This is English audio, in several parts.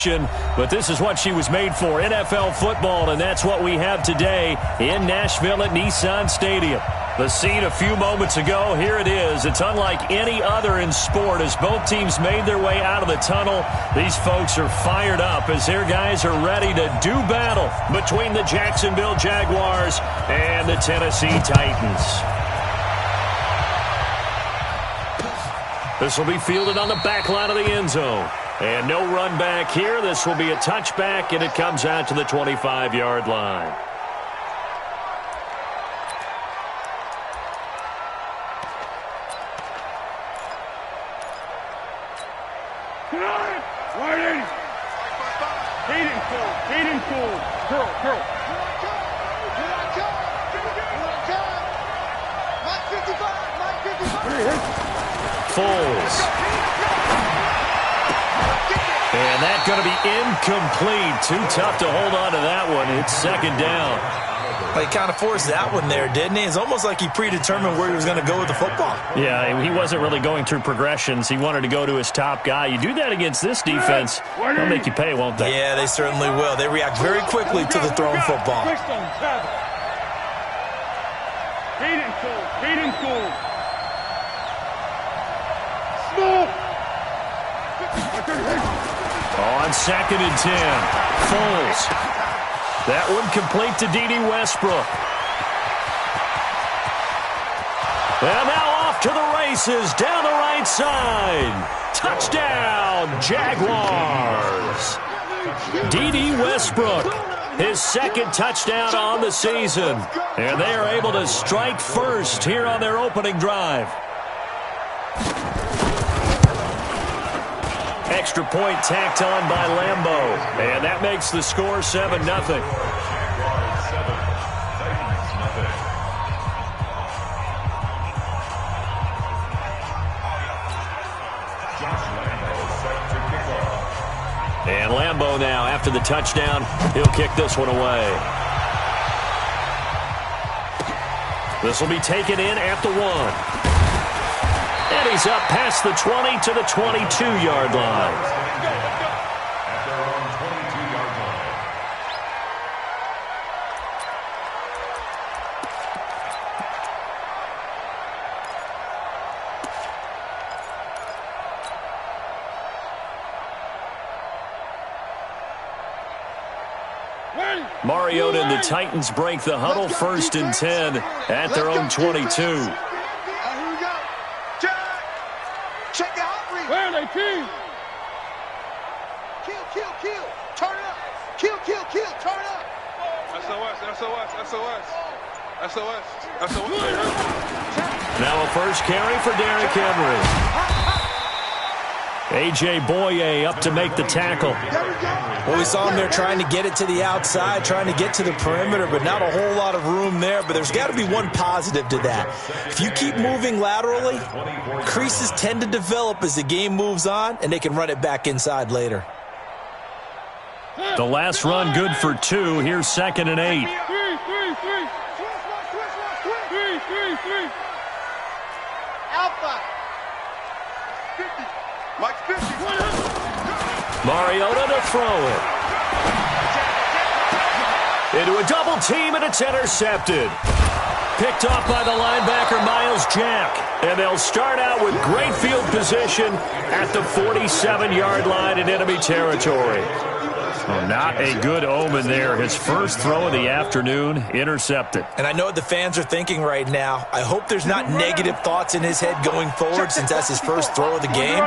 But this is what she was made for, NFL football, and that's what we have today in Nashville at Nissan Stadium. The scene a few moments ago, here it is. It's unlike any other in sport as both teams made their way out of the tunnel. These folks are fired up as their guys are ready to do battle between the Jacksonville Jaguars and the Tennessee Titans. This will be fielded on the back line of the end zone. And no run back here. This will be a touchback, and it comes out to the 25-yard line. Foles. And that's going to be incomplete. Too tough to hold on to that one. It's second down. He kind of forced that one there, didn't he? It's almost like he predetermined where he was going to go with the football. Yeah, he wasn't really going through progressions. He wanted to go to his top guy. You do that against this defense, they'll make you pay, won't they? Yeah, they certainly will. They react very quickly to the thrown football. On 2nd and 10, Foles. That one complete to D.D. Westbrook. And now off to the races down the right side. Touchdown, Jaguars. D.D. Westbrook, his second touchdown on the season. And they are able to strike first here on their opening drive. Extra point tacked on by Lambeau. And that makes the score 7-0. And Lambeau now, after the touchdown, he'll kick this one away. This will be taken in at the 1. And he's up past the 20 to the 22-yard line. Mariota and the Titans break the huddle, 1st and 10 at their own 22. Kill. Turn up. Kill. Turn up. SOS. Now a first carry for Derrick Henry. A.J. Boye up to make the tackle. Well, we saw him there trying to get it to the outside, trying to get to the perimeter, but not a whole lot of room there. But there's got to be one positive to that. If you keep moving laterally, creases tend to develop as the game moves on, and they can run it back inside later. The last run good for 2. Here's 2nd and 8. Alpha. 50. Mike 50. Mariota to throw it. Into a double team, and it's intercepted. Picked off by the linebacker, Miles Jack. And they'll start out with great field position at the 47-yard line in enemy territory. Oh, not a good omen there. His first throw of the afternoon, intercepted. And I know what the fans are thinking right now. I hope there's not negative thoughts in his head going forward since that's his first throw of the game.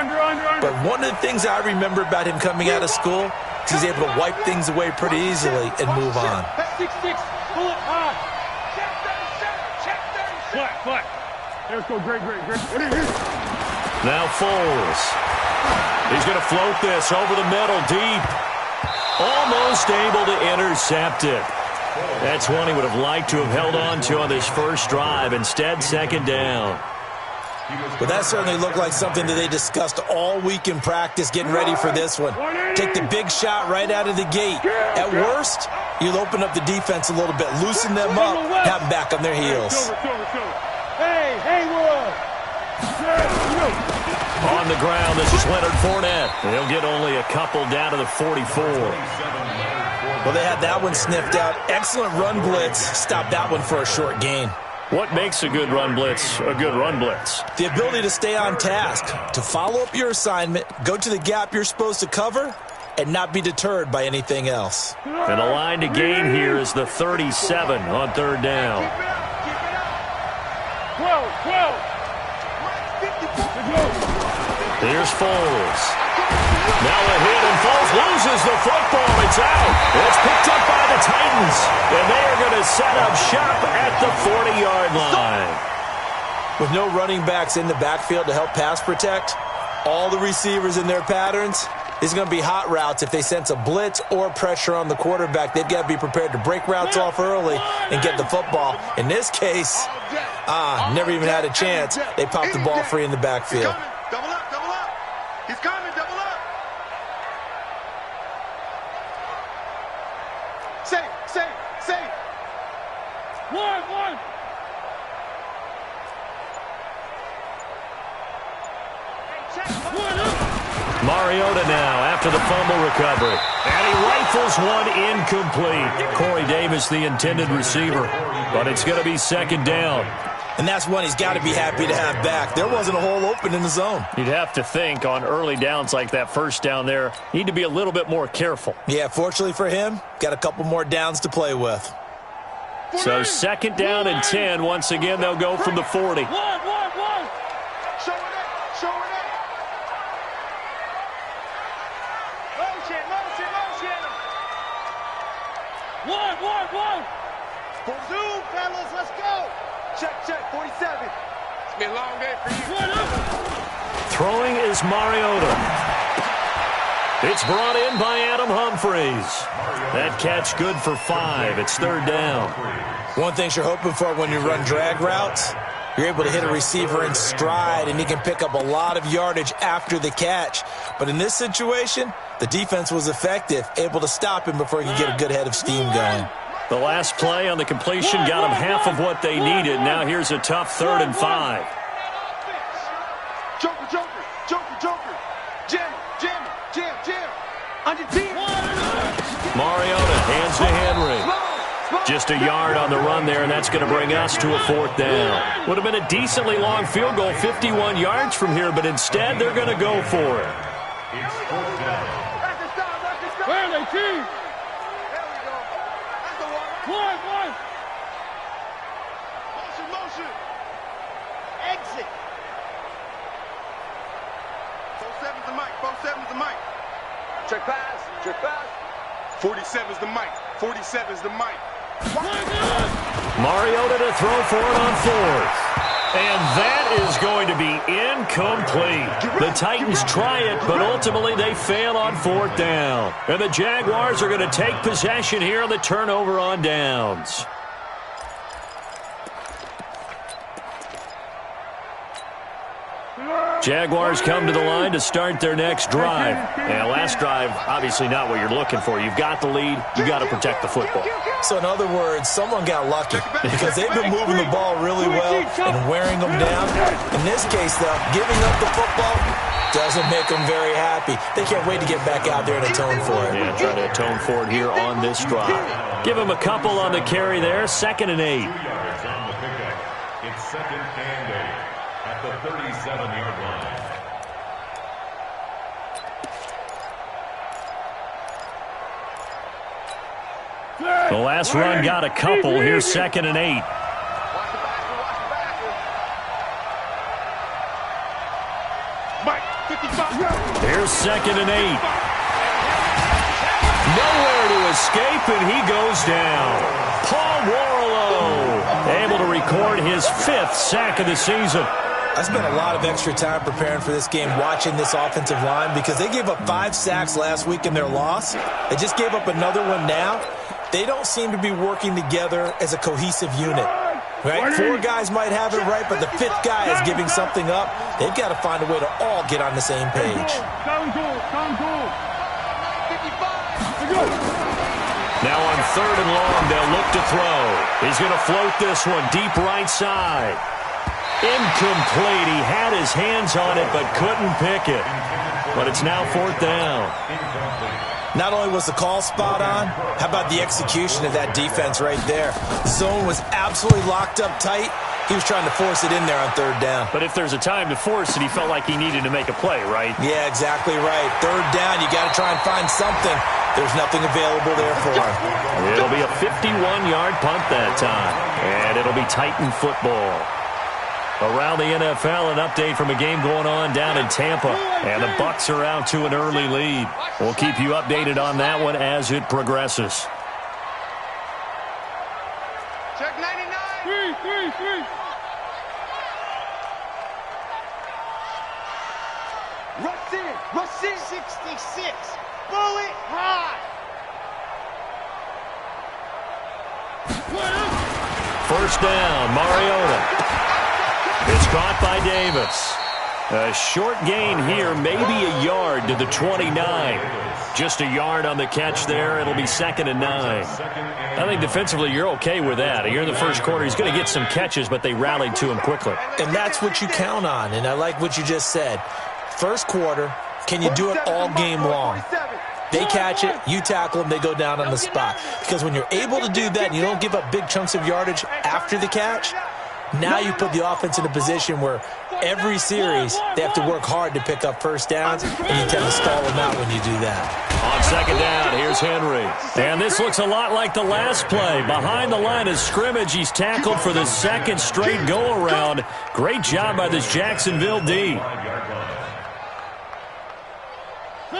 But one of the things I remember about him coming out of school is he's able to wipe things away pretty easily and move on. 6-6, pull it high. Flat. Let's go, great. Now Foles. He's going to float this over the middle, deep. Almost able to intercept it. That's one he would have liked to have held on to on this first drive. Instead, 2nd down. Well, that certainly looked like something that they discussed all week in practice getting ready for this one. Take the big shot right out of the gate. At worst, you'll open up the defense a little bit, loosen them up, have them back on their heels. Hey, Haywood. On the ground, this is Leonard Fournette. He'll get only a couple down to the 44. Well, they had that one sniffed out. Excellent run blitz. Stopped that one for a short gain. What makes a good run blitz a good run blitz? The ability to stay on task, to follow up your assignment, go to the gap you're supposed to cover, and not be deterred by anything else. And the line to gain here is the 37 on third down. 12. Here's Foles. Now a hit, and Foles loses the football. It's out. It's picked up by the Titans, and they are going to set up shop at the 40-yard line. With no running backs in the backfield to help pass protect, all the receivers in their patterns, it's going to be hot routes. If they sense a blitz or pressure on the quarterback, they've got to be prepared to break routes off early and get the football. In this case, never even had a chance. They popped the ball free in the backfield. Double up. He's coming, double up. Safe. 1. Mariota now after the fumble recovery. And he rifles one incomplete. Corey Davis, the intended receiver. But it's going to be second down. And that's one he's got to be happy to have back. There wasn't a hole open in the zone. You'd have to think on early downs like that first down there, need to be a little bit more careful. Yeah, fortunately for him, got a couple more downs to play with. So second down and 10. Once again, they'll go from the 40. Show it up. Motion. 1. Zoom, fellas, let's go. Check, 47. It's been a long day for you. Throwing is Mariota. It's brought in by Adam Humphries. That catch good for 5. It's third down. One thing you're hoping for when you run drag routes, you're able to hit a receiver in stride, and he can pick up a lot of yardage after the catch. But in this situation, the defense was effective, able to stop him before he could get a good head of steam going. The last play on the completion got them half of what they needed. Now here's a tough 3rd and 5. Joker. Jam. Under team. Mariota hands to Henry. Just a yard on the run there, and that's going to bring us to a 4th down. Would have been a decently long field goal, 51 yards from here, but instead they're going to go for it. Where are they, team? One. Motion. Exit. 47's the mic. Check pass. 47's the mic. Mariota to throw for it on 4th. And that is going to be incomplete. The Titans try it, but ultimately they fail on 4th down. And the Jaguars are going to take possession here on the turnover on downs. Jaguars come to the line to start their next drive. And last drive, obviously not what you're looking for. You've got the lead. You've got to protect the football. So in other words, someone got lucky because they've been moving the ball really well and wearing them down. In this case, though, giving up the football doesn't make them very happy. They can't wait to get back out there and atone for it. Yeah, try to atone for it here on this drive. Give them a couple on the carry there. 2nd and 8. It's 2nd and 8 at the 37-yard line. The last run got a couple. Here's 2nd and 8. Here's 2nd and 8. Nowhere to escape, and he goes down. Paul Warlow able to record his 5th sack of the season. I spent a lot of extra time preparing for this game, watching this offensive line, because they gave up 5 sacks last week in their loss. They just gave up another one now. They don't seem to be working together as a cohesive unit. Right? 4 guys might have it right, but the 5th guy is giving something up. They've got to find a way to all get on the same page. Now on 3rd and long, they'll look to throw. He's going to float this one deep right side. Incomplete. He had his hands on it but couldn't pick it. But it's now 4th down. Not only was the call spot on, how about the execution of that defense right there? The zone was absolutely locked up tight. He was trying to force it in there on 3rd down. But if there's a time to force it, he felt like he needed to make a play, right? Yeah, exactly right. 3rd down, you got to try and find something. There's nothing available there for him. It'll be a 51-yard punt that time. And it'll be Titan football. Around the NFL, an update from a game going on down in Tampa. And the Bucs are out to an early lead. We'll keep you updated on that one as it progresses. Check 99. 3. Rush in. 66. Bullet high. 1st down, Mariota. It's caught by Davis. A short gain here, maybe a yard to the 29. Just a yard on the catch there. It'll be 2nd and 9. I think defensively you're okay with that. Here in the first quarter, he's going to get some catches, but they rallied to him quickly. And that's what you count on, and I like what you just said. First quarter, can you do it all game long? They catch it, you tackle them, they go down on the spot. Because when you're able to do that and you don't give up big chunks of yardage after the catch, now you put the offense in a position where every series they have to work hard to pick up 1st downs, and you tend to stall them out when you do that. On 2nd down, here's Henry. And this looks a lot like the last play. Behind the line of scrimmage, he's tackled for the 2nd straight go-around. Great job by this Jacksonville D.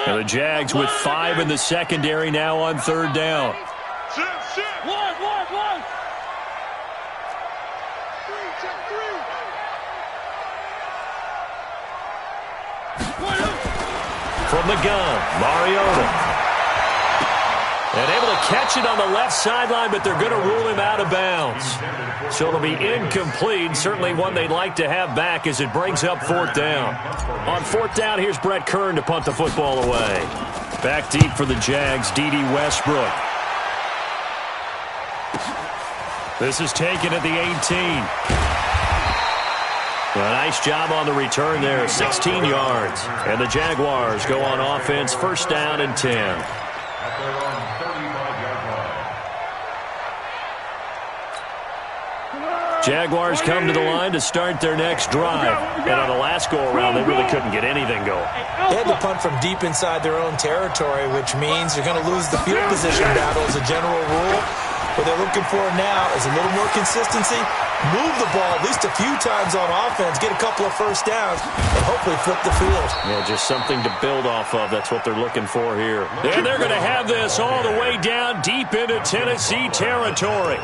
And the Jags with 5 in the secondary now on 3rd down. From the gun, Mariota. And able to catch it on the left sideline, but they're going to rule him out of bounds. So it'll be incomplete. Certainly one they'd like to have back as it brings up 4th down. On 4th down, here's Brett Kern to punt the football away. Back deep for the Jags, D.D. Westbrook. This is taken at the 18. A nice job on the return there, 16 yards. And the Jaguars go on offense, 1st down and 10. Jaguars come to the line to start their next drive. And on the last go-around, they really couldn't get anything going. They had to punt from deep inside their own territory, which means you're going to lose the field position battle as a general rule. What they're looking for now is a little more consistency, move the ball at least a few times on offense, get a couple of 1st downs, and hopefully flip the field. Yeah, just something to build off of. That's what they're looking for here. And they're going to have this all the way down deep into Tennessee territory.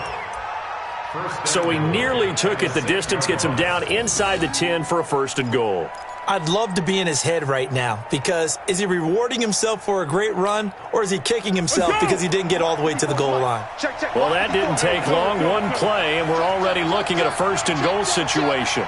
So he nearly took it the distance, gets him down inside the 10 for a 1st and goal. I'd love to be in his head right now, because is he rewarding himself for a great run, or is he kicking himself because he didn't get all the way to the goal line? Well, that didn't take long. One play, and we're already looking at a 1st and goal situation.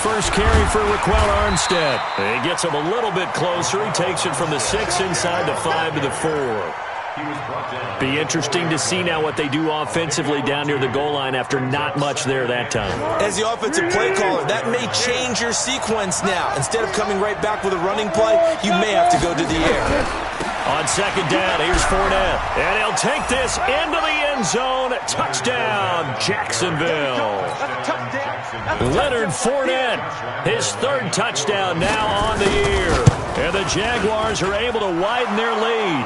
First carry for Raquel Armstead. He gets him a little bit closer. He takes it from the 6 inside the 5 to the 4. Be interesting to see now what they do offensively down near the goal line after not much there that time. As the offensive play caller, that may change your sequence now. Instead of coming right back with a running play, you may have to go to the air. On 2nd down, here's Fournette. And he'll take this into the end zone. Touchdown, Jacksonville. Leonard Fournette, his 3rd touchdown now on the year. And the Jaguars are able to widen their lead.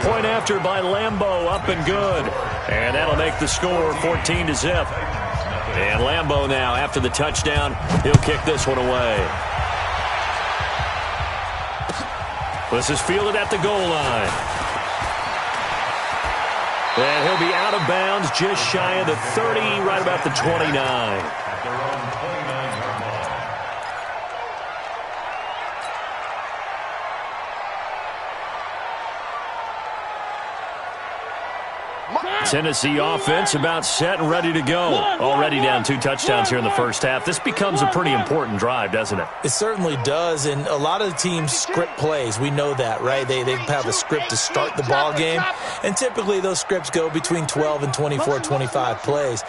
Point after by Lambeau, up and good. And that'll make the score 14-0. And Lambeau now, after the touchdown, he'll kick this one away. This is fielded at the goal line. And he'll be out of bounds just shy of the 30, right about the 29. Tennessee offense about set and ready to go. Already down 2 touchdowns here in the first half. This becomes a pretty important drive, doesn't it? It certainly does, and a lot of the teams script plays. We know that, right? They have a script to start the ball game, and typically those scripts go between 12 and 24, 25 plays.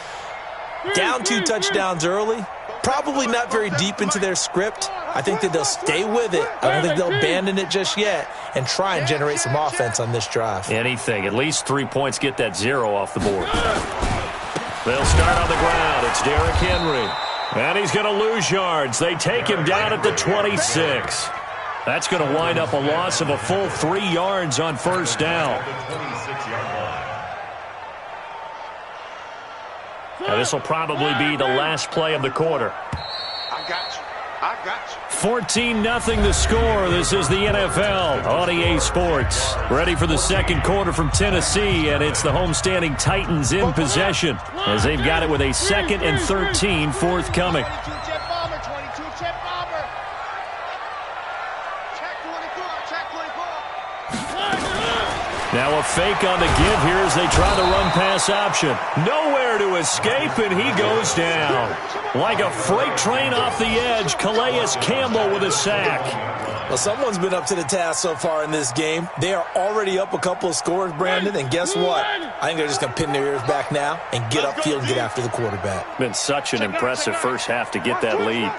Down 2 touchdowns early, probably not very deep into their script. I think that they'll stay with it. I don't think they'll abandon it just yet and try and generate some offense on this drive. Anything. At least 3 points, get that 0 off the board. They'll start on the ground. It's Derrick Henry. And he's going to lose yards. They take him down at the 26. That's going to wind up a loss of a full 3 yards on first down. Now, this will probably be the last play of the quarter. I got you. 14-0 the score. This is the NFL on EA Sports. Ready for the second quarter from Tennessee, and it's the homestanding Titans in possession as they've got it with a 2nd and 13 forthcoming. Now a fake on the give here as they try the run-pass option. Nowhere to escape, and he goes down. Like a freight train off the edge, Calais Campbell with a sack. Well, someone's been up to the task so far in this game. They are already up a couple of scores, Brandon, and guess what? I think they're just going to pin their ears back now and get upfield and get after the quarterback. Been such an impressive first half to get that lead.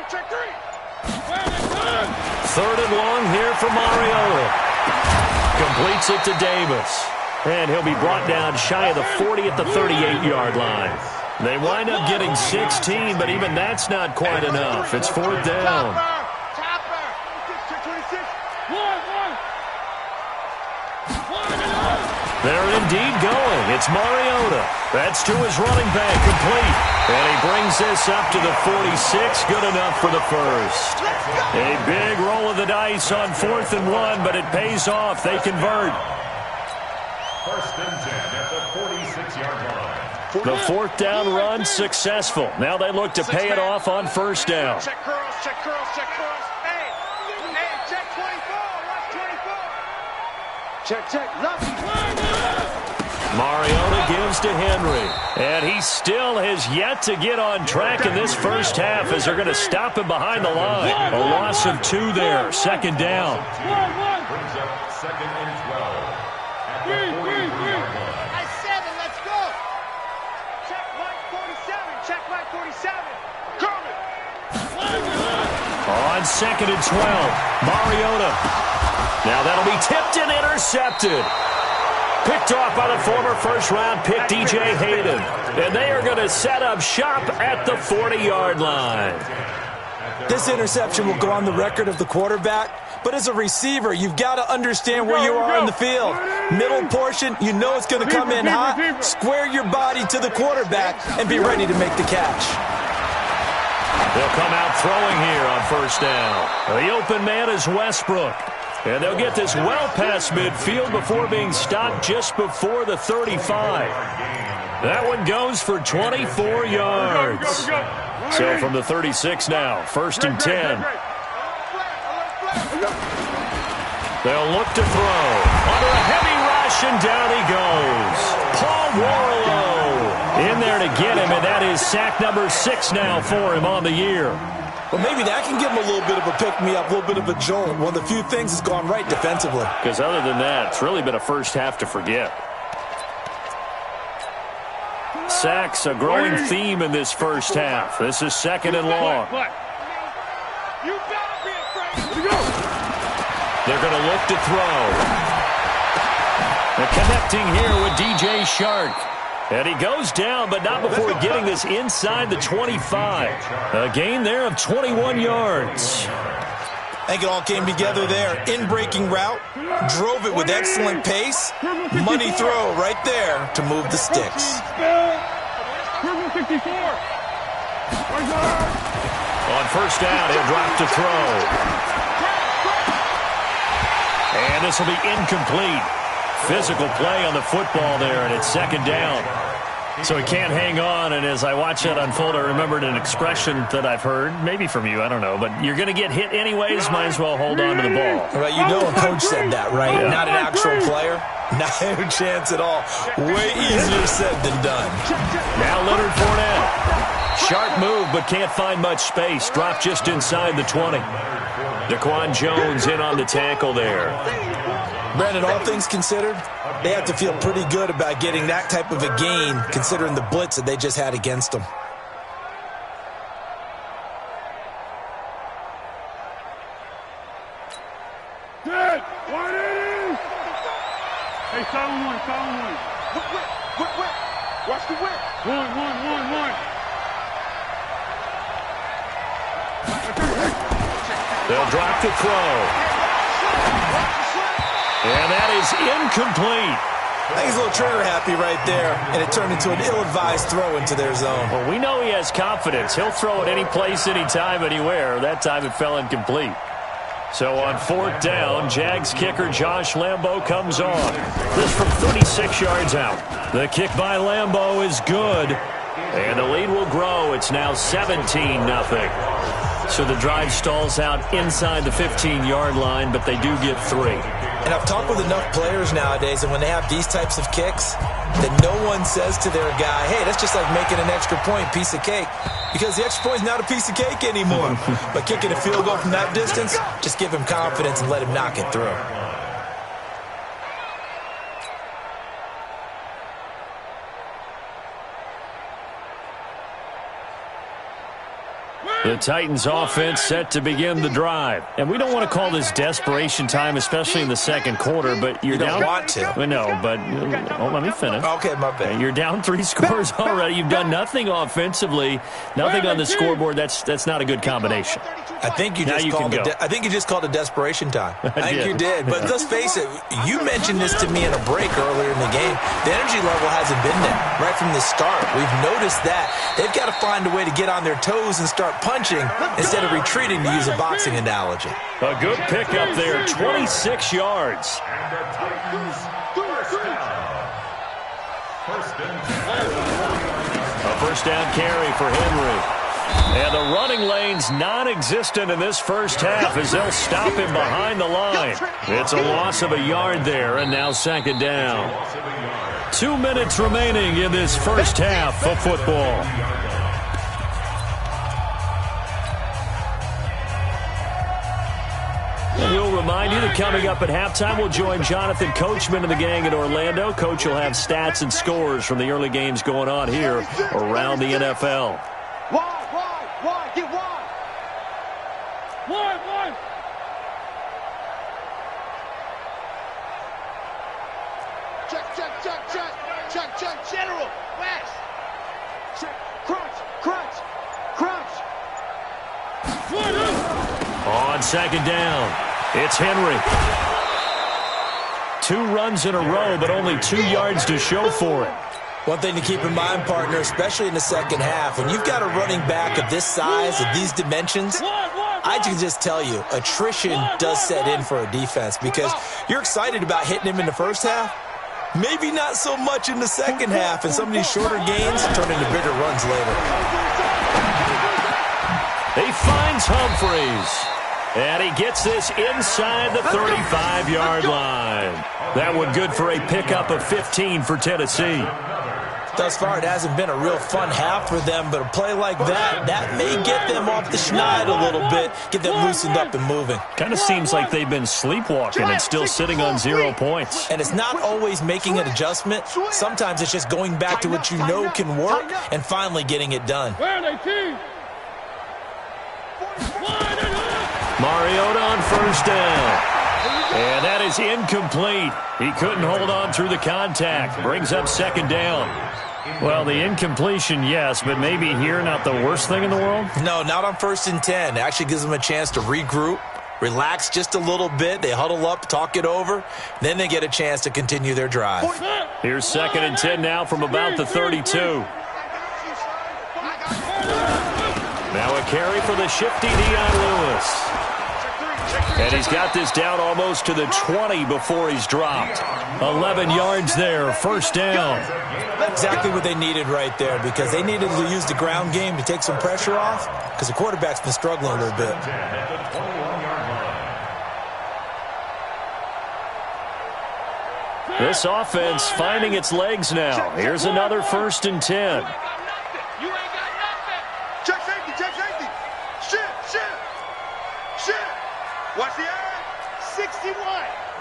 Check three. 3rd and long here for Mariota. Completes it to Davis. And he'll be brought down shy of the 40 at the 38-yard line. They wind up getting 16, but even that's not quite enough. It's 4th down. They're indeed going. It's Mariota. That's to his running back, complete. And he brings this up to the 46. Good enough for the first. A big roll of the dice on 4th and 1, but it pays off. They convert. 1st and 10 at the 46-yard line. The 4th down run successful. Now they look to pay it off on 1st down. Check curls, check curls, check curls. Hey, check 24. Watch 24. Check. Mariota gives to Henry. And he still has yet to get on track in this first half as they're going to stop him behind the line. A loss of 2 there. 2nd down. Brings up 2nd and 12 at the 43-yard line. I 7, let's go. Check right 47. Check right 47. Coming. On 2nd and 12. Mariota. Now that'll be tipped and intercepted. Picked off by the former first-round pick, DJ Hayden. And they are going to set up shop at the 40-yard line. This interception will go on the record of the quarterback, but as a receiver, you've got to understand where you are in the field. Middle portion, you know it's going to come in hot. Square your body to the quarterback and be ready to make the catch. They'll come out throwing here on 1st down. The open man is Westbrook. And they'll get this well past midfield before being stopped just before the 35. That one goes for 24 yards. So from the 36 now, 1st and 10. They'll look to throw. Under a heavy rush, and down he goes. Paul Warlow in there to get him, and that is sack number 6 now for him on the year. Well, maybe that can give him a little bit of a pick-me-up, a little bit of a jolt. One of the few things that's gone right defensively. Because other than that, it's really been a first half to forget. Sacks, a growing theme in this first half. This is 2nd and long. You better be afraid. They're going to look to throw. They're connecting here with DJ Shark. And he goes down, but not before getting this inside the 25. A gain there of 21 yards. I think it all came together there. In-breaking route, drove it with excellent pace. Money throw right there to move the sticks. Purple 64. On 1st down, he'll drop to throw. And this will be incomplete. Physical play on the football there, and it's 2nd down. So he can't hang on, and as I watch that unfold, I remembered an expression that I've heard, maybe from you, I don't know, but you're going to get hit anyways, might as well hold on to the ball. Well, you know a coach said that, right? Yeah. Not an actual player. Not a chance at all. Way easier said than done. Now Leonard Fournette. Sharp move, but can't find much space. Dropped just inside the 20. Daquan Jones in on the tackle there. Brandon, all things considered, they have to feel pretty good about getting that type of a gain, considering the blitz that they just had against them. Good. 180. Hey, silent one, silent one. Whip. Watch the whip. One. They'll drop to throw. And that is incomplete. I think he's a little trigger happy right there, and it turned into an ill-advised throw into their zone. Well, we know he has confidence. He'll throw it any place, anytime, anywhere. That time it fell incomplete. So on 4th down, Jags kicker Josh Lambo comes on. This from 36 yards out. The kick by Lambo is good. And the lead will grow. It's now 17-0. So the drive stalls out inside the 15-yard line, but they do get 3. And I've talked with enough players nowadays, and when they have these types of kicks, that no one says to their guy, hey, that's just like making an extra point, piece of cake. Because the extra point is not a piece of cake anymore. But kicking a field goal from that distance, just give him confidence and let him knock it through. The Titans offense set to begin the drive. And we don't want to call this desperation time, especially in the second quarter, but you're down. You don't want to. No, but let me finish. Okay, my bad. You're down 3 scores already. You've done nothing offensively, nothing on the scoreboard. That's not a good combination. I think you just called it desperation time. I think you did. But let's face it, you mentioned this to me in a break earlier in the game. The energy level hasn't been there right from the start. We've noticed that. They've got to find a way to get on their toes and start punching instead of retreating, to use a boxing analogy. A good pickup there, 26 yards. And the Titans first down. A first down carry for Henry. And the running lane's non-existent in this first half as they'll stop him behind the line. It's a loss of a yard there, and now 2nd down. 2 minutes remaining in this first half of football. And we'll remind you that coming up at halftime, we'll join Jonathan Coachman and the gang in Orlando. Coach will have stats and scores from the early games going on here around the NFL. Wide, get wide. Wide. Check, general. West. Check, crunch. On 2nd down, it's Henry. 2 runs in a row, but only 2 yards to show for it. One thing to keep in mind, partner, especially in the second half, when you've got a running back of this size, of these dimensions, I can just tell you, attrition does set in for a defense because you're excited about hitting him in the first half. Maybe not so much in the second half, and some of these shorter gains turn into bigger runs later. He finds Humphreys, and he gets this inside the 35-yard line. That one good for a pickup of 15 for Tennessee. Thus far, it hasn't been a real fun half for them, but a play like that may get them off the schneid a little bit, get them loosened up and moving. Kind of seems like they've been sleepwalking and still sitting on 0 points. And it's not always making an adjustment. Sometimes it's just going back to what you know can work and finally getting it done. Where are they, team? Mariota on 1st down. And that is incomplete. He couldn't hold on through the contact. Brings up 2nd down. Well, the incompletion, yes, but maybe here not the worst thing in the world? No, not on 1st and 10. It actually gives them a chance to regroup, relax just a little bit. They huddle up, talk it over. Then they get a chance to continue their drive. Here's 2nd and 10 now from about the 32. Now a carry for the shifty Dion Lewis. And he's got this down almost to the 20 before he's dropped. 11 yards there, first down. Exactly what they needed right there, because they needed to use the ground game to take some pressure off, because the quarterback's been struggling a little bit. This offense finding its legs now. Here's another 1st and 10. You ain't got nothing. Check safety, check safety. Shift. Watch the eye. 61.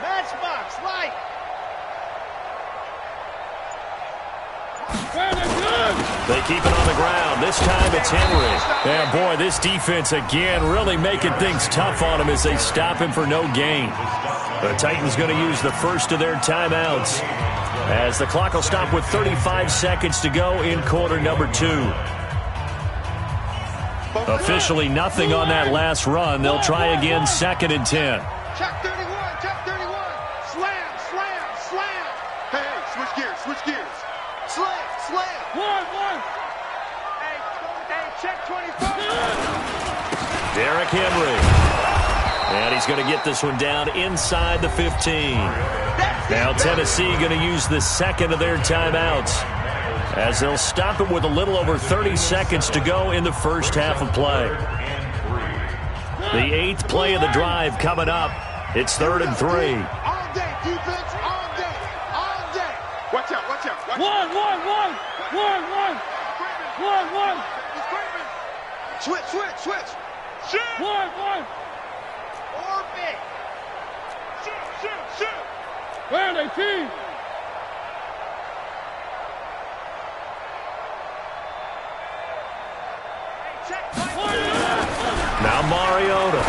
Matchbox, light. They keep it on the ground. This time it's Henry. And boy, this defense again really making things tough on him as they stop him for no gain. The Titans going to use the first of their timeouts as the clock will stop with 35 seconds to go in quarter number 2. Officially nothing on that last run. They'll try again 2nd and 10. Check 31. Slam. Hey, switch gears. Slam. One. Hey, check 24. Derrick Henry. And he's going to get this one down inside the 15. Now Tennessee going to use the second of their timeouts as they'll stop it with a little over 30 seconds to go in the first half of play. The 8th play of the drive coming up. It's 3rd and 3. All day, defense, all day. Watch out. One. Switch. Shoot. One. Orbit. Shoot. Where are they, team? Now Mariota.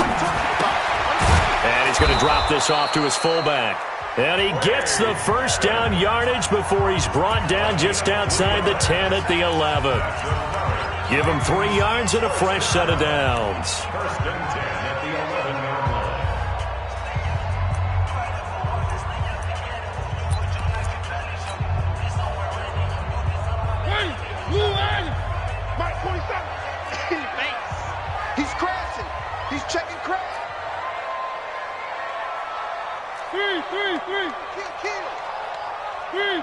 And he's going to drop this off to his fullback. And he gets the first down yardage before he's brought down just outside the 10 at the 11. Give him 3 yards and a fresh set of downs. 1st and 10 at the 11-yard line. Mike 27. He's crashing. He's checking crash. 3. Kill. 3.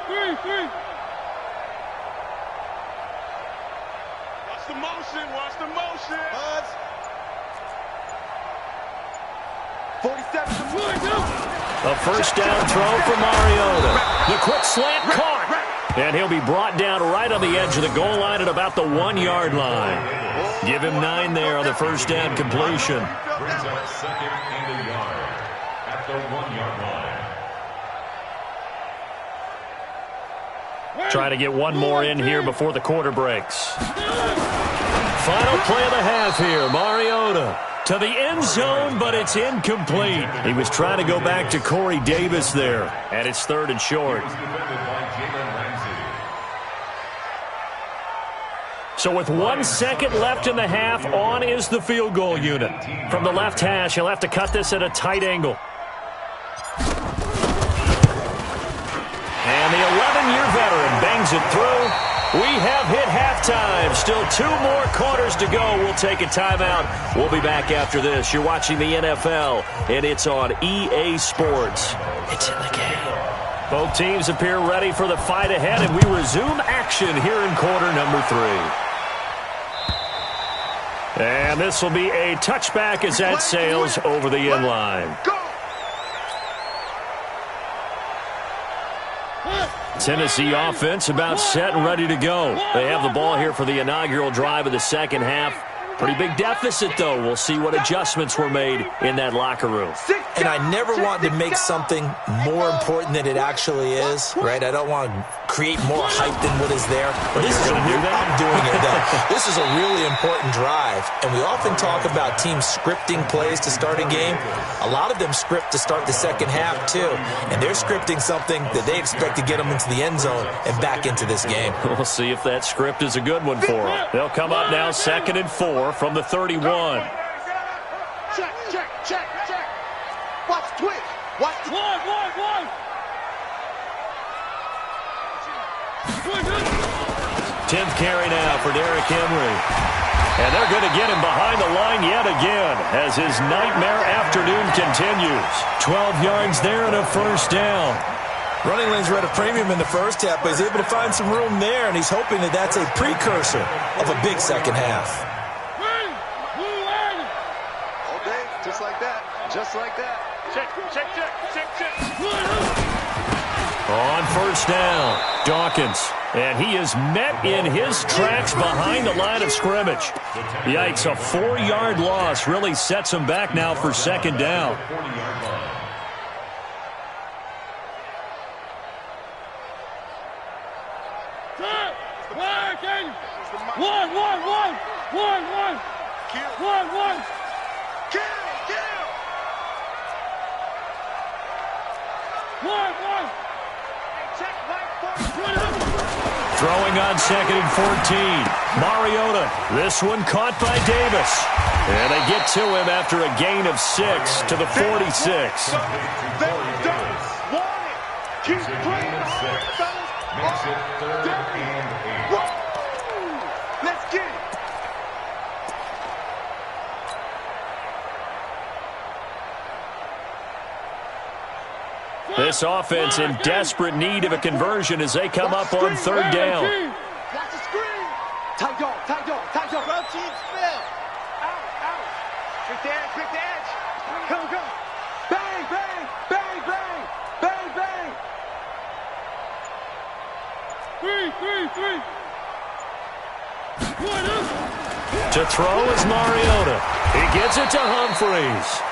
Watch the motion. Buzz. 47. A first down throw for Mariota. The quick slant caught. And he'll be brought down right on the edge of the goal line at about the 1-yard line. Give him 9 there on the first down completion. Brings up 2nd and a yard at the 1-yard line. Trying to get one more in here before the quarter breaks. Final play of the half here. Mariota to the end zone, but it's incomplete. He was trying to go back to Corey Davis there, and it's 3rd and short. So with 1 second left in the half, on is the field goal unit. From the left hash, he'll have to cut this at a tight angle. And the 11-year veteran bangs it through. We have hit halftime. Still 2 more quarters to go. We'll take a timeout. We'll be back after this. You're watching the NFL, and it's on EA Sports. It's in the game. Both teams appear ready for the fight ahead, and we resume action here in quarter number 3. And this will be a touchback as that sails over the end line. Tennessee offense about set and ready to go. They have the ball here for the inaugural drive of the second half. Pretty big deficit, though. We'll see what adjustments were made in that locker room. And I never want to make something more important than it actually is, right? I don't want to create more hype than what is there. But this is I'm doing it, though. This is a really important drive. And we often talk about teams scripting plays to start a game. A lot of them script to start the second half, too. And they're scripting something that they expect to get them into the end zone and back into this game. We'll see if that script is a good one for them. They'll come up now 2nd and 4 from the 31. Check. Watch twitch. Watch one. 10th carry now for Derrick Henry. And they're going to get him behind the line yet again as his nightmare afternoon continues. 12 yards there and a first down. Running lanes were at a premium in the first half, but he's able to find some room there, and he's hoping that that's a precursor of a big second half. All day, just like that. Just like that. Check, check, check, check, check. On first down, Dawkins. And he is met in his tracks behind the line of scrimmage. Yikes, a 4-yard loss really sets him back now for second down. Throwing on second and 14. Mariota. This one caught by Davis. And they get to him after a gain of 6 to the 46. Keep playing hard, fellas. Makes it 3rd and 8. Let's get it. This offense in desperate need of a conversion as they come up on third down. Watch the screen. Tight dog, tight dog, tight dog. Run team spell. Out, out. Quick the edge, quick the edge. Come, come. Bang, bang, bang, bang, bang, bang. 3. To throw is Mariota. He gets it to Humphreys.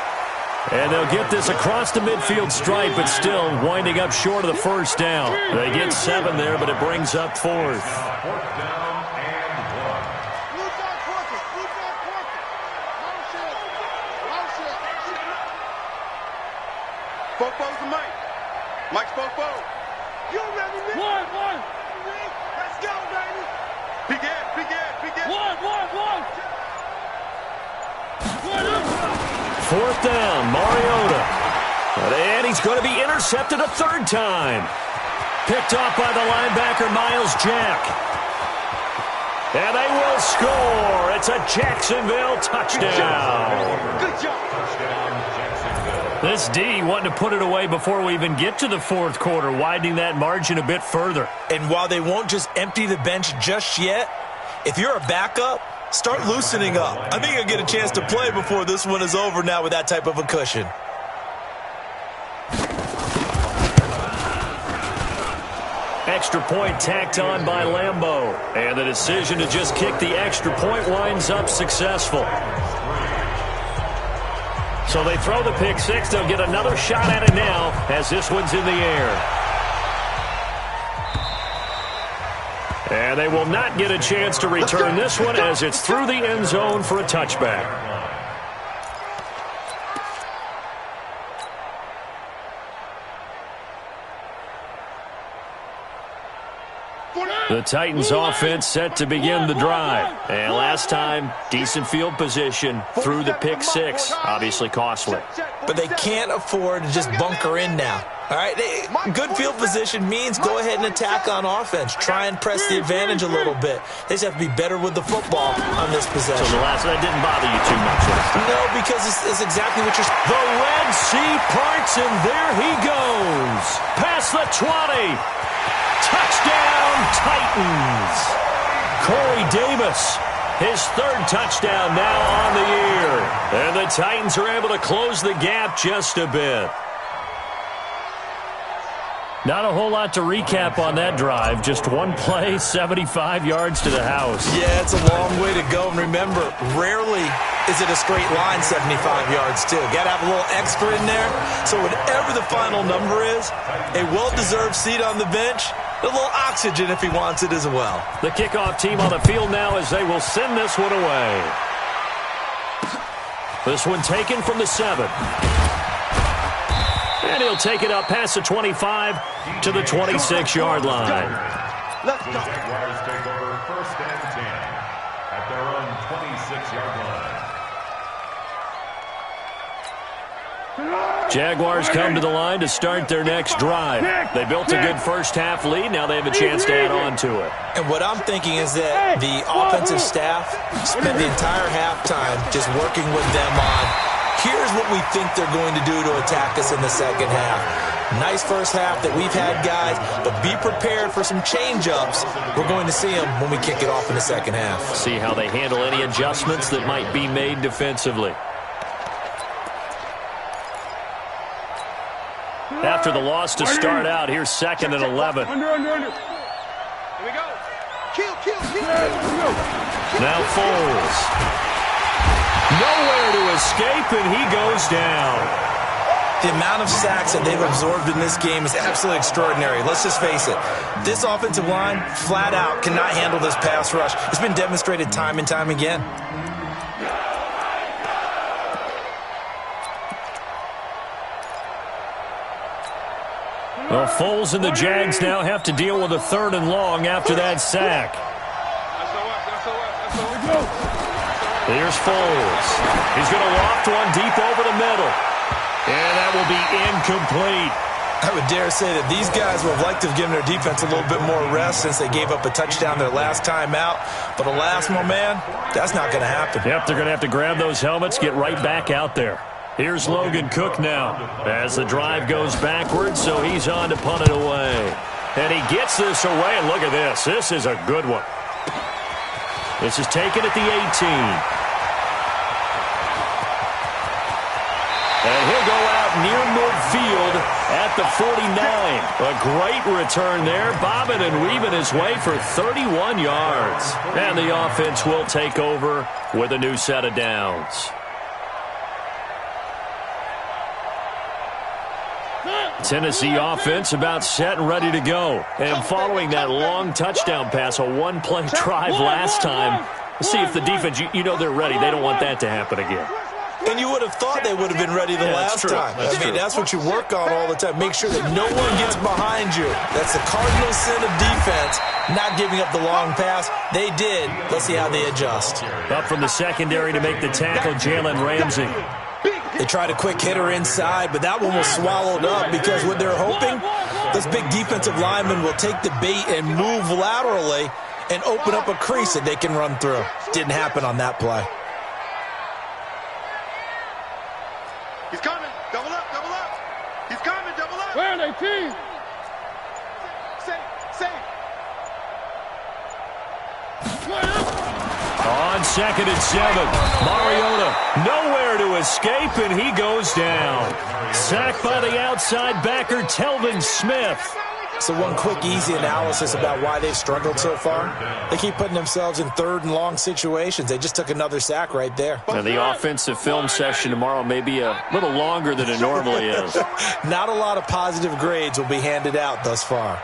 And they'll get this across the midfield stripe, but still winding up short of the first down. They get 7 there, but it brings up 4th. 4th down and 1. Blue dog quarter, blue dog quarter. Long shit, long shit. Fofo's the Mike. Mike's Fofo. You remember me? One. Let's go, baby. Big ass, big ass, big ass. One. 4th down, Mariota. And he's going to be intercepted a 3rd time. Picked off by the linebacker, Miles Jack. And they will score. It's a Jacksonville touchdown. Good job. Touchdown, Jacksonville. This D wanting to put it away before we even get to the 4th quarter, widening that margin a bit further. And while they won't just empty the bench just yet, if you're a backup, start loosening up. I think you'll get a chance to play before this one is over now with that type of a cushion. Extra point tacked on by Lambeau. And the decision to just kick the extra point winds up successful. So they throw the pick 6. They'll get another shot at it now as this one's in the air. And they will not get a chance to return this one as it's through the end zone for a touchback. The Titans offense set to begin the drive. And last time, decent field position through the pick 6. Obviously costly. But they can't afford to just bunker in now. All right, good field position means go ahead and attack on offense. Try and press the advantage a little bit. They just have to be better with the football on this possession. So the last one didn't bother you too much. No, because it's exactly what you're... The Red Sea parts, and there he goes. Past the 20. Touchdown, Titans. Corey Davis, his 3rd touchdown now on the year. And the Titans are able to close the gap just a bit. Not a whole lot to recap on that drive. Just one play, 75 yards to the house. Yeah, it's a long way to go. And remember, rarely is it a straight line 75 yards, too. Got to have a little extra in there. So whatever the final number is, a well-deserved seat on the bench, a little oxygen if he wants it as well. The kickoff team on the field now as they will send this one away. This one taken from the 7. And he'll take it up past the 25 to the 26-yard line. Let's The go. Jaguars take over 1st and 10 at their own 26-yard line. Jaguars come to the line to start their next drive. They built a good first-half lead. Now they have a chance to add on to it. And what I'm thinking is that the offensive staff spent the entire halftime just working with them on, here's what we think they're going to do to attack us in the second half. Nice first half that we've had, guys, but be prepared for some change-ups. We're going to see them when we kick it off in the second half. See how they handle any adjustments that might be made defensively. After the loss to start out, here's 2nd and 11. Under. Here we go. Kill. Now Foles. Nowhere to escape, and he goes down. The amount of sacks that they've absorbed in this game is absolutely extraordinary. Let's just face it. This offensive line, flat out, cannot handle this pass rush. It's been demonstrated time and time again. Well, Foles and the Jags now have to deal with a 3rd and long after that sack. Here's Foles. He's going to loft one deep over the middle. And that will be incomplete. I would dare say that these guys would have liked to have given their defense a little bit more rest since they gave up a touchdown their last time out. But alas, my man, that's not going to happen. Yep, they're going to have to grab those helmets, get right back out there. Here's Logan Cook now as the drive goes backwards, so he's on to punt it away. And he gets this away, and look at this. This is a good one. This is taken at the 18. And he'll go out near midfield at the 49. A great return there, bobbing and weaving his way for 31 yards. And the offense will take over with a new set of downs. Tennessee offense about set and ready to go. And following that long touchdown pass, a one-play drive last time, see if the defense, you know they're ready. They don't want that to happen again. And you would have thought they would have been ready the last time. That's what you work on all the time. Make sure that no one gets behind you. That's the cardinal sin of defense, not giving up the long pass. They did. Let's see how they adjust. Up from the secondary to make the tackle, Jalen Ramsey. They tried a quick hitter inside, but that one was swallowed up because what they're hoping, those big defensive linemen will take the bait and move laterally and open up a crease that they can run through. Didn't happen on that play. He's coming. Double up. He's coming. Double up. Where are they, team? Safe. On 2nd and 7, Mariota nowhere to escape, and he goes down. Sacked by the outside backer, Telvin Smith. So one quick, easy analysis about why they've struggled so far. They keep putting themselves in 3rd and long situations. They just took another sack right there. And the offensive film session tomorrow may be a little longer than it normally is. Not a lot of positive grades will be handed out thus far.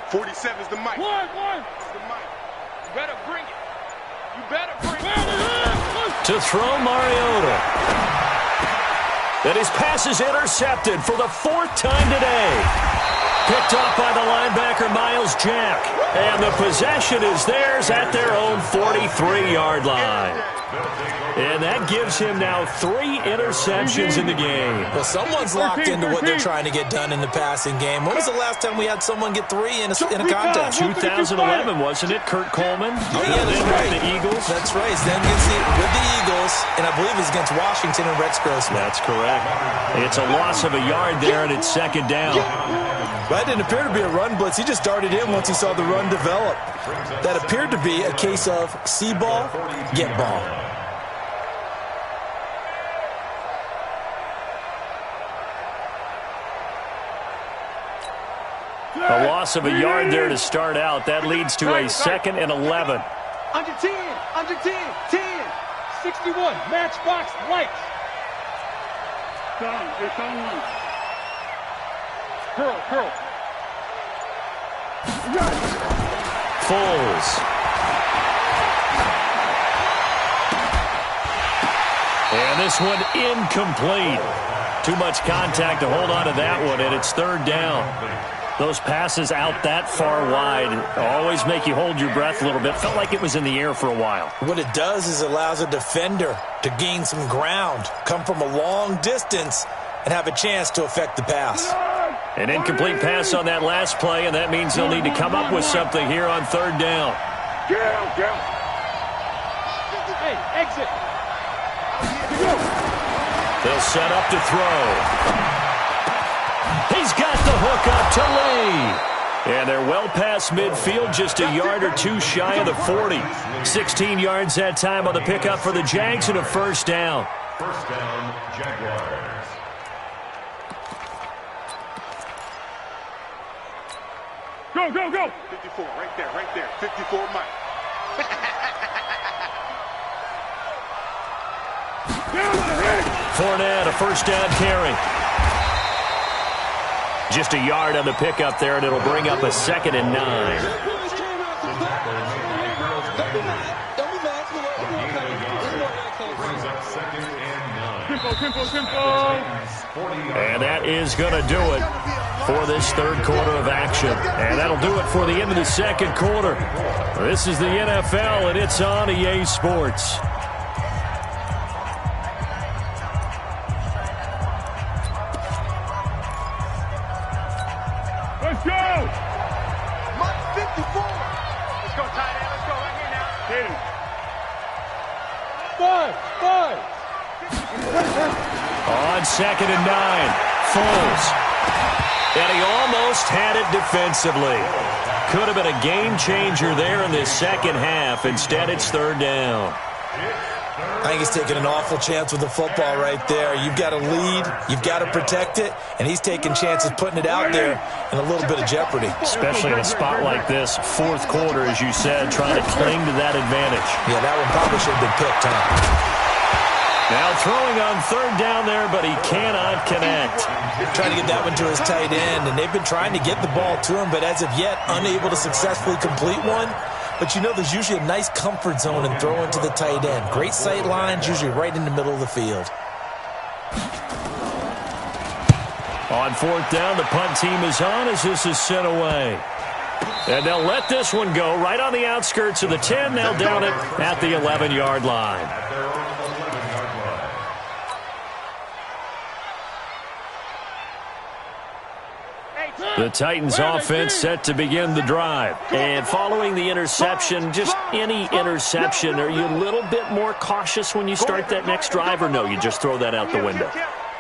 .47's the mic. One. It's the mic. You better bring it. To throw Mariota. And his pass is intercepted for the 4th time today. Picked off by the linebacker, Miles Jack. And the possession is theirs at their own 43-yard line. And that gives him now 3 interceptions in the game. Well, someone's locked into what they're trying to get done in the passing game. When was the last time we had someone get 3 in a contest? 2011, wasn't it? Kurt Coleman. Oh, yeah, that's right. With the Eagles. That's right. Then with the Eagles, and I believe it's against Washington and Rex Grossman. That's correct. It's a loss of a yard there, and it's 2nd down. That didn't appear to be a run blitz. He just darted in once he saw the run develop. That appeared to be a case of see ball, get ball. A loss of a yard there to start out. That leads to a 2nd and 11. Under 10. 10. 61. Matchbox lights. Curl. Foles. And this one incomplete. Too much contact to hold on to that one, and it's 3rd down. Those passes out that far wide always make you hold your breath a little bit. Felt like it was in the air for a while. What it does is allows a defender to gain some ground, come from a long distance, and have a chance to affect the pass. An incomplete pass on that last play, and that means they'll need to come up with something here on third down. Hey, exit. They'll set up to throw. He's got the hook up to Lee. And they're well past midfield, just a yard or two shy of the 40. 16 yards that time on the pickup for the Jags and a first down. First down, Jaguars. Go, go, go. 54, right there. 54, Mike. Fournette, a first down carry. Just a yard on the pickup there, and it'll bring up a 2nd and 9. And that is going to do it for this third quarter of action. And that'll do it for the end of the second quarter. This is the NFL, and it's on EA Sports. Let's go! Mike 54! Let's go, tight end. Let's go right here now. Hit him. 5. On 2nd and 9, Foles. And he almost had it defensively. Could have been a game changer there in this second half. Instead, it's third down. I think he's taking an awful chance with the football right there. You've got to lead, you've got to protect it, and he's taking chances putting it out there in a little bit of jeopardy. Especially in a spot like this, fourth quarter, as you said, trying to cling to that advantage. Yeah, that one probably should have been picked, huh? Now throwing on third down there, but he cannot connect. Trying to get that one to his tight end, and they've been trying to get the ball to him, but as of yet, unable to successfully complete one. But you know there's usually a nice comfort zone in throwing to the tight end. Great sight lines, usually right in the middle of the field. On fourth down, the punt team is on as this is sent away. And they'll let this one go right on the outskirts of the 10. They'll down it at the 11-yard line. The Titans offense set to begin the drive. And following the interception, just any interception, are you a little bit more cautious when you start that next drive, or no, you just throw that out the window?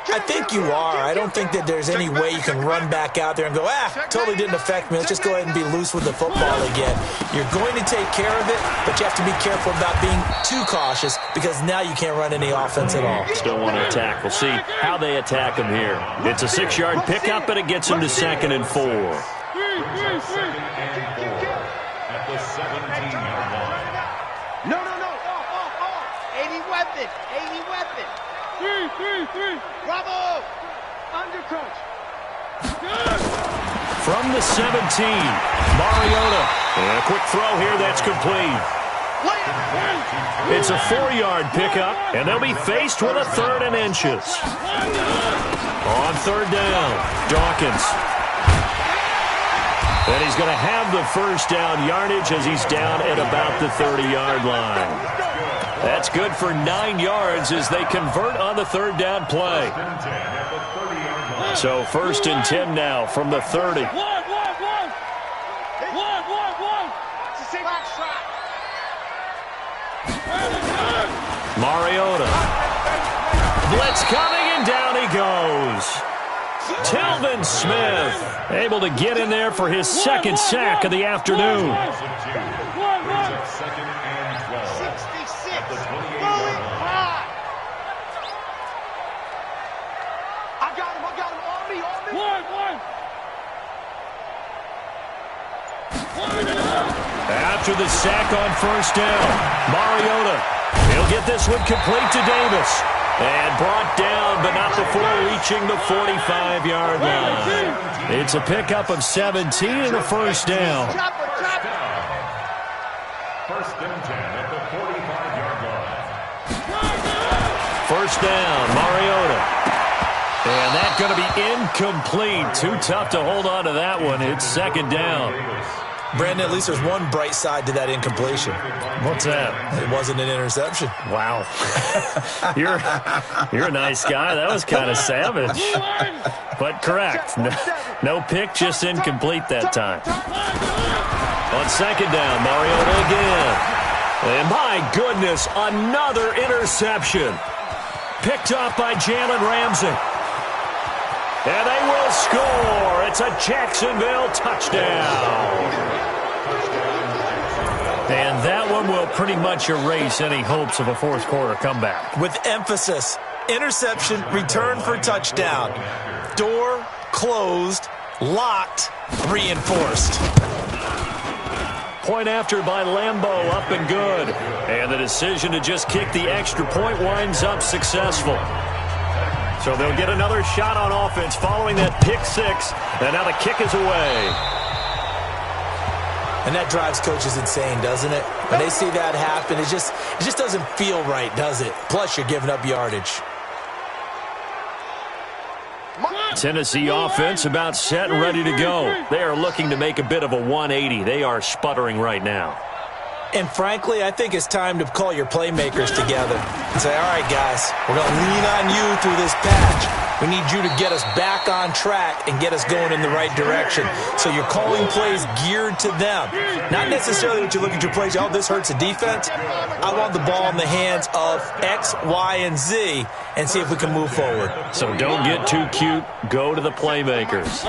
I think you are. I don't think that there's any way you can run back out there and go, totally didn't affect me. Let's just go ahead and be loose with the football again. You're going to take care of it, but you have to be careful about being too cautious because now you can't run any offense at all. Still want to attack. We'll see how they attack him here. It's a 6-yard pickup, and it gets him to 2nd and 4. 2nd and 4 at the 17-yard line. No. 80 weapon. 3. Bravo! Undercoach. From the 17, Mariota. And a quick throw here that's complete. It's a 4-yard pickup, and they'll be faced with a 3rd and inches. On third down, Dawkins. And he's going to have the first down yardage as he's down at about the 30-yard line. That's good for 9 yards as they convert on the third down play. So 1st and 10 now from the 30. Mariota. Blitz coming, and down he goes. Telvin Smith able to get in there for his 2nd sack of the afternoon. After the sack on first down, Mariota, he'll get this one complete to Davis. And brought down, but not before reaching the 45-yard line. It's a pickup of 17 and a first down. First and 10 at the 45-yard line. First down, Mariota. And that's going to be incomplete. Too tough to hold on to that one. It's second down. Brandon, at least there's one bright side to that incompletion. What's that? It wasn't an interception. Wow. You're a nice guy. That was kind of savage. But correct. No pick, just incomplete that time. On second down, Mariota again. And my goodness, another interception. Picked off by Jalen Ramsey. And they will score. It's a Jacksonville touchdown. And that one will pretty much erase any hopes of a fourth quarter comeback. With emphasis, interception, return for touchdown. Door closed, locked, reinforced. Point after by Lambeau, up and good. And the decision to just kick the extra point winds up successful. So they'll get another shot on offense following that pick six. And now the kick is away. And that drives coaches insane, doesn't it? When they see that happen, it just doesn't feel right, does it? Plus, you're giving up yardage. Tennessee offense about set and ready to go. They are looking to make a bit of a 180. They are sputtering right now. And frankly, I think it's time to call your playmakers together and say, all right, guys, we're going to lean on you through this patch. We need you to get us back on track and get us going in the right direction. So you're calling plays geared to them. Not necessarily what you look at your plays, oh, this hurts the defense. I want the ball in the hands of X, Y, and Z and see if we can move forward. So don't get too cute. Go to the playmakers.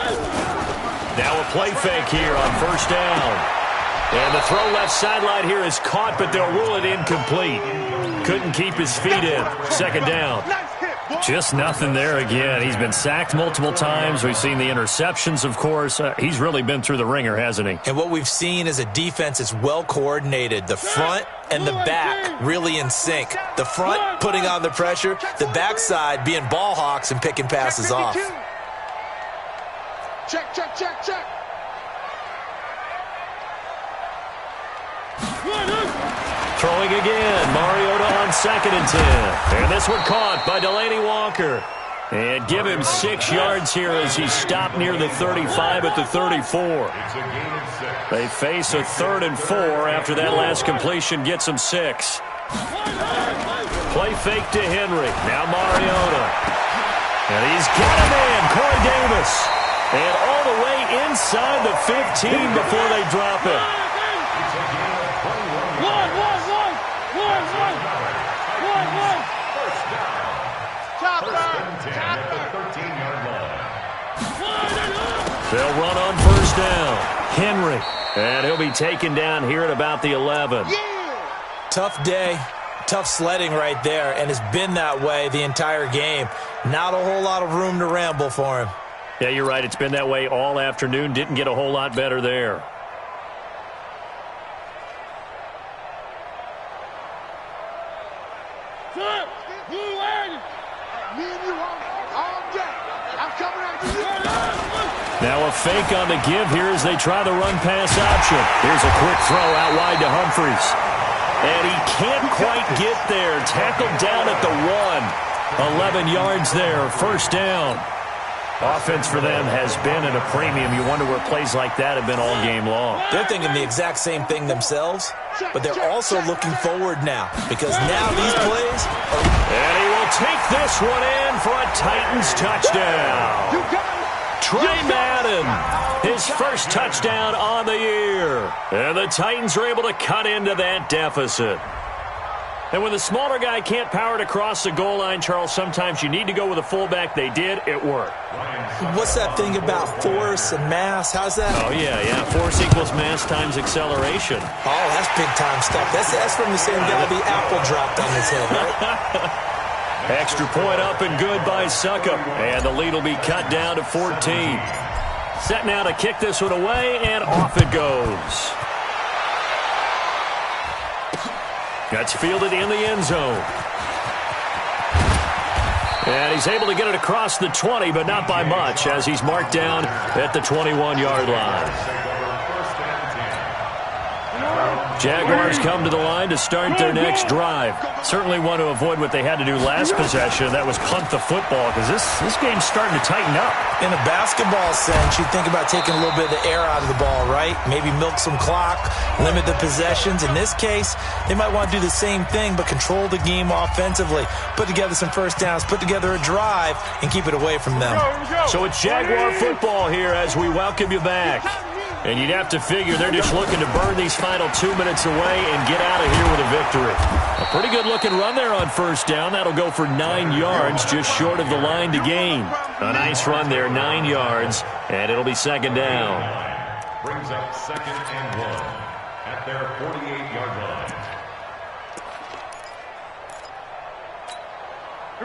Now a play fake here on first down. And the throw left sideline here is caught, but they'll rule it incomplete. Couldn't keep his feet in. Second down. Just nothing there again. He's been sacked multiple times. We've seen the interceptions, of course. He's really been through the ringer, hasn't he? And what we've seen is a defense that's well coordinated. The front and the back really in sync. The front putting on the pressure. The backside being ball hawks and picking passes off. Check, check, check, check. Throwing again. Mariota on 2nd and 10. And this one caught by Delaney Walker. And give him 6 yards here as he stopped near the 35 at the 34. They face a 3rd and 4 after that last completion gets them 6. Play fake to Henry. Now Mariota. And he's got a man, Corey Davis. And all the way inside the 15 before they drop it. They'll run on first down. Henry. And he'll be taken down here at about the 11. Tough day. Tough sledding right there. And it's been that way the entire game. Not a whole lot of room to ramble for him. Yeah, you're right. It's been that way all afternoon. Didn't get a whole lot better there. Now a fake on the give here as they try the run-pass option. Here's a quick throw out wide to Humphries. And he can't quite get there. Tackled down at the 1. 11 yards there. First down. Offense for them has been at a premium. You wonder where plays like that have been all game long. They're thinking the exact same thing themselves, but they're also looking forward now because now these plays are... And he will take this one in for a Titans touchdown. Trey Madden, his first touchdown on the year. And the Titans are able to cut into that deficit. And when the smaller guy can't power it across the goal line, Charles, sometimes you need to go with a fullback. They did. It worked. What's that thing about force and mass? How's that? Oh, yeah. Force equals mass times acceleration. Oh, that's big-time stuff. That's from the same guy the apple dropped on his head, right? Extra point up and good by Succop. And the lead will be cut down to 14. Set now to kick this one away, and off it goes. That's fielded in the end zone. And he's able to get it across the 20, but not by much, as he's marked down at the 21-yard line. Jaguars come to the line to start their next drive. Certainly want to avoid what they had to do last possession. That was punt the football, because this game's starting to tighten up. In a basketball sense, you think about taking a little bit of the air out of the ball, right? Maybe milk some clock, limit the possessions. In this case, they might want to do the same thing, but control the game offensively. Put together some first downs, put together a drive, and keep it away from them. So it's Jaguar football here as we welcome you back. And you'd have to figure they're just looking to burn these final 2 minutes away and get out of here with a victory. A pretty good-looking run there on first down. That'll go for 9 yards, just short of the line to gain. A nice run there, 9 yards, and it'll be second down. Brings up 2nd and 1 at their 48-yard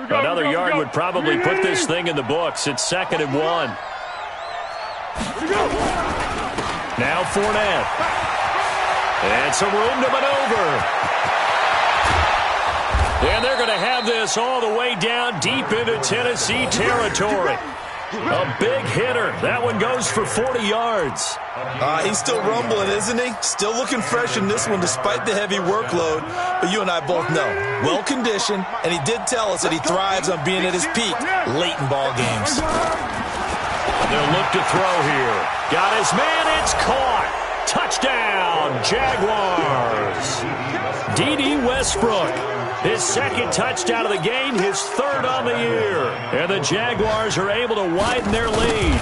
line. Another yard would probably put this thing in the books. It's 2nd and 1. Now Fournette. And some room to maneuver. And they're going to have this all the way down deep into Tennessee territory. A big hitter. That one goes for 40 yards. He's still rumbling, isn't he? Still looking fresh in this one despite the heavy workload. But you and I both know, well-conditioned, and he did tell us that he thrives on being at his peak late in ball games. They'll look to throw here. Got his man. It's caught. Touchdown, Jaguars. D.D. Westbrook. His second touchdown of the game, his third on the year. And the Jaguars are able to widen their lead.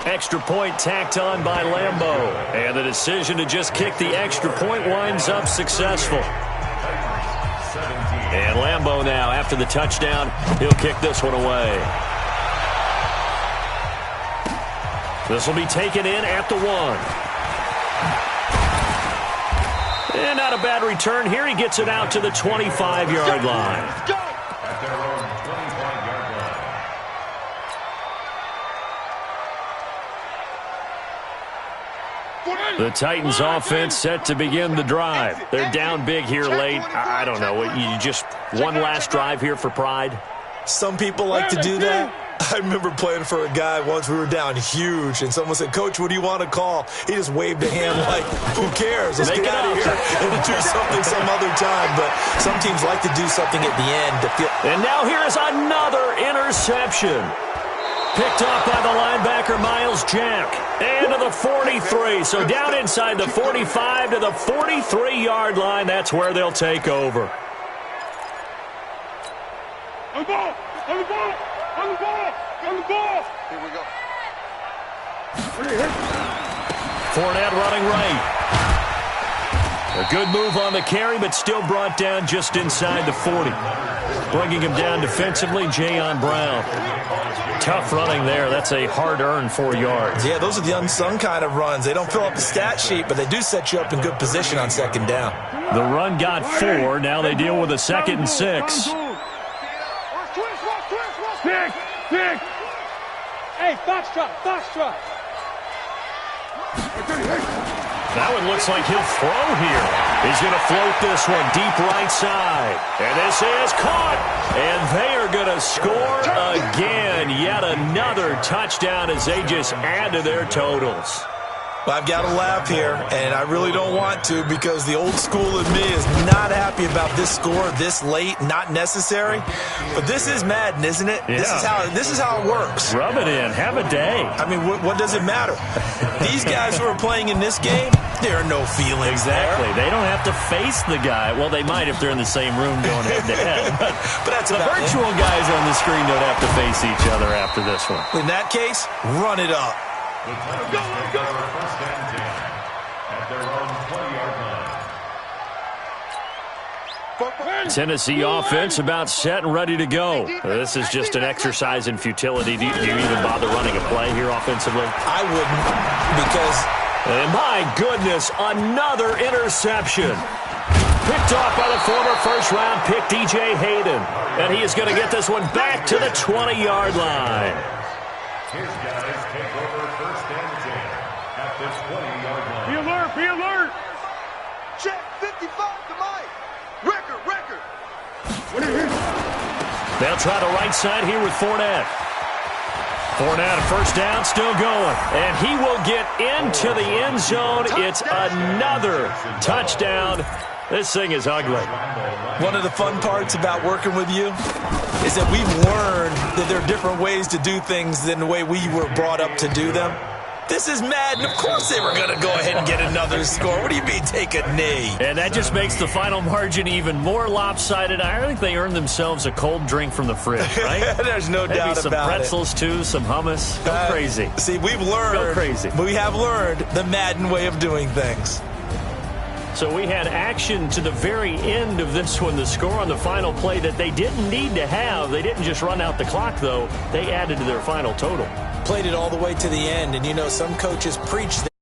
Extra point tacked on by Lambeau. And the decision to just kick the extra point winds up successful. And Lambeau now, after the touchdown, he'll kick this one away. This will be taken in at the 1. And not a bad return here. He gets it out to the 25-yard line. At their own 25-yard line. The Titans offense set to begin the drive. They're down big here late. I don't know. You just one last drive here for pride? Some people like to do that. I remember playing for a guy once. We were down huge, and someone said, "Coach, what do you want to call?" He just waved a hand like, "Who cares? Let's get out of here and do something some other time." But some teams like to do something at the end to feel. And now here's another interception. Picked off by the linebacker, Miles Jack. And to the 43. So down inside the 45 to the 43-yard line. That's where they'll take over. On the ball! On the ball! On the ball! On the ball! Here we go. Fournette running right. A good move on the carry, but still brought down just inside the 40. Bringing him down defensively, Jayon Brown. Tough running there. That's a hard-earned 4 yards. Yeah, those are the unsung kind of runs. They don't fill up the stat sheet, but they do set you up in good position on second down. The run got 4. Now they deal with a 2nd and 6. Pick! Pick! Hey, foxtrot! Foxtrot! That one looks like he'll throw here. He's going to float this one deep right side. And this is caught. And they are going to score again. Yet another touchdown as they just add to their totals. I've got to laugh here, and I really don't want to because the old school in me is not happy about this score this late, not necessary. But this is Madden, isn't it? Yeah. This is how it works. Rub it in. Have a day. I mean, what does it matter? These guys who are playing in this game, there are no feelings Exactly. there. They don't have to face the guy. Well, they might if they're in the same room going head-to-head. But that's the virtual guys on the screen don't have to face each other after this one. In that case, run it up. The Titans take over 1st and 10 at their own 20-yard line. Tennessee offense about set and ready to go. This is just an exercise in futility. Do you even bother running a play here offensively? I wouldn't because... And my goodness, another interception. Picked off by the former first-round pick, DJ Hayden. And he is going to get this one back to the 20-yard line. His guys take over 1st and 10 at the 20-yard line. Be alert! Be alert! Check 55 to Mike. Record. They'll try the right side here with Fournette. Fournette, first down, still going. And he will get into the end zone. It's another touchdown. This thing is ugly. One of the fun parts about working with you is that we've learned that there are different ways to do things than the way we were brought up to do them. This is Madden. Of course they were going to go ahead and get another score. What do you mean take a knee? And that just makes the final margin even more lopsided. I think they earned themselves a cold drink from the fridge, right? There's no doubt about it. Maybe some pretzels, too, some hummus. Go crazy. See, we've learned. Go crazy. We have learned the Madden way of doing things. So we had action to the very end of this one. The score on the final play that they didn't need to have. They didn't just run out the clock, though. They added to their final total. Played it all the way to the end, and you know some coaches preach that.